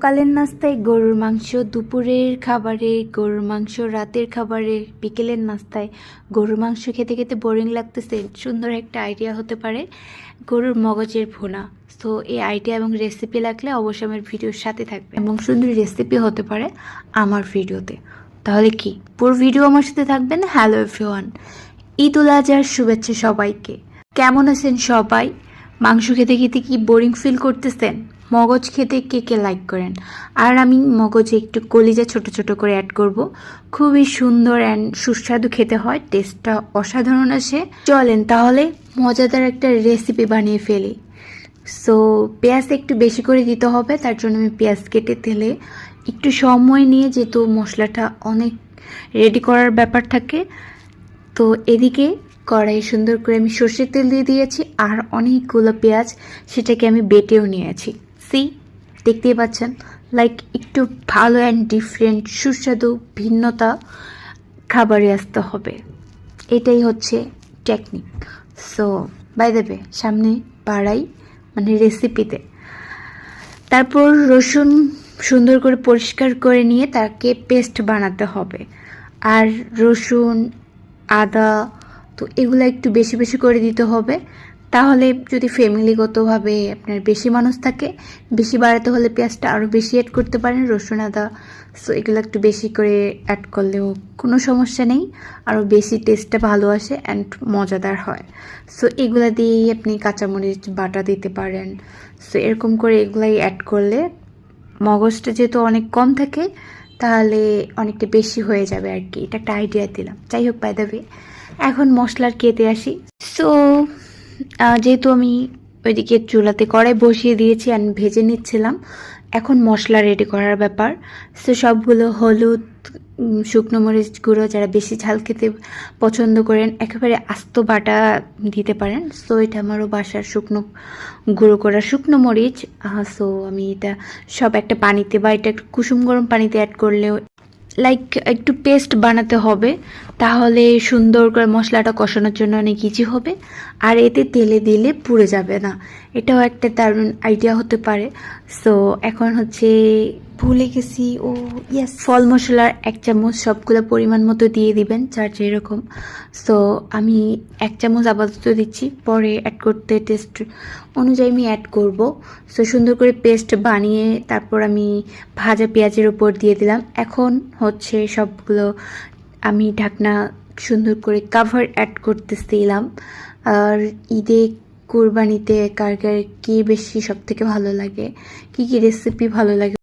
সকালের নাস্তায় গরুর মাংস, দুপুরের খাবারে গরুর মাংস, রাতের খাবারে, বিকেলের নাস্তায় গরুর মাংস খেতে খেতে বোরিং লাগতেছে। সুন্দর একটা আইডিয়া হতে পারে গরুর মগজের ভুনা। তো এই আইডিয়া এবং রেসিপি লাগলে অবশ্যই আমার ভিডিওর সাথে থাকবে এবং সুন্দর রেসিপি হতে পারে আমার ভিডিওতে। তাহলে কি পুরো ভিডিও আমার সাথে থাকবেন। হ্যালো এভরিওয়ান, ঈদ উল আজহার শুভেচ্ছা সবাইকে। কেমন আছেন সবাই? মাংস খেতে খেতে কি বোরিং ফিল করতেছেন? মগজ খেতে কে কে লাইক করেন? আর আমি মগজে একটু কলিজা ছোট ছোট করে অ্যাড করব। খুবই সুন্দর অ্যান্ড সুস্বাদু খেতে হয়, টেস্টটা অসাধারণ আসে। চলেন তাহলে মজাদার একটা রেসিপি বানিয়ে ফেলি। সো পেঁয়াজ একটু বেশি করে দিতে হবে, তার জন্য আমি পেঁয়াজ কেটে তেলে একটু সময় নিয়ে, যেহেতু মশলাটা অনেক রেডি করার ব্যাপার থাকে, তো এদিকে কড়াই সুন্দর করে আমি সর্ষের তেল দিয়ে দিয়েছি আর অনেকগুলো পেঁয়াজ সেটাকে আমি বেটেও নিয়েছি। দেখতেই পাচ্ছেন, লাইক একটু ভালো অ্যান্ড ডিফারেন্ট সুস্বাদু ভিন্নতা খাবারে আসতে হবে, এটাই হচ্ছে technique. So by the way, সামনে বাড়াই মানে রেসিপিতে। তারপর রসুন সুন্দর করে পরিষ্কার করে নিয়ে তাকে পেস্ট বানাতে হবে। আর রসুন, আদা, তো এগুলো একটু বেশি বেশি করে দিতে হবে। তাহলে যদি ফ্যামিলিগতভাবে আপনার বেশি মানুষ থাকে, বেশি বাড়াতে হলে পেঁয়াজটা আরও বেশি অ্যাড করতে পারেন, রসুন আদা। সো এগুলো একটু বেশি করে অ্যাড করলেও কোনো সমস্যা নেই, আরও বেশি টেস্টটা ভালো আসে অ্যান্ড মজাদার হয়। সো এগুলো দিয়েই আপনি কাঁচামরিচ বাটা দিতে পারেন। সো এরকম করে এগুলাই অ্যাড করলে মগজটা যেহেতু অনেক কম থাকে, তাহলে অনেকটা বেশি হয়ে যাবে আর কি। এটা একটা আইডিয়া দিলাম। যাই হোক, বাই দ্য ওয়ে, এখন মশলার কেটে আসি। সো যেহেতু আমি ওইদিকে চুলাতে কড়াই বসিয়ে দিয়েছি আর ভেজে নিচ্ছিলাম, এখন মশলা রেডি করার ব্যাপার। সো সবগুলো হলুদ, শুকনো মরিচ গুঁড়ো, যারা বেশি ঝাল খেতে পছন্দ করেন একেবারে আস্ত বাটা দিতে পারেন। সো এটা আমারও বাসার শুকনো গুঁড়ো করা শুকনো মরিচ। সো আমি এটা সব একটা পানিতে বা এটা একটু কুসুম গরম পানিতে অ্যাড করলেও লাইক একটু পেস্ট বানাতে হবে, তাহলে সুন্দর করে মশলাটা কষানোর জন্য অনেক ইজি হবে। আর এতে তেলে দিলে পুড়ে যাবে না, এটাও একটা দারুণ আইডিয়া হতে পারে। সো এখন হচ্ছে ভুলে গেছি, ও ইয়েস, ফল মশলার 1 চামচ, সবগুলো পরিমাণ মতো দিয়ে দিবেন যার যেরকম। সো আমি 1 চামচ আপাতত দিচ্ছি, পরে অ্যাড করতে টেস্ট অনুযায়ী আমি অ্যাড করব। সো সুন্দর করে পেস্ট বানিয়ে তারপর আমি ভাজা পেঁয়াজের উপর দিয়ে দিলাম। এখন হচ্ছে সবগুলো আমি ঢাকনা সুন্দর করে কাভার অ্যাড করতেছিলাম। আর ঈদে কুরবানিতে কার কার কি বেশি সব থেকে ভালো লাগে, কি কি রেসিপি ভালো লাগে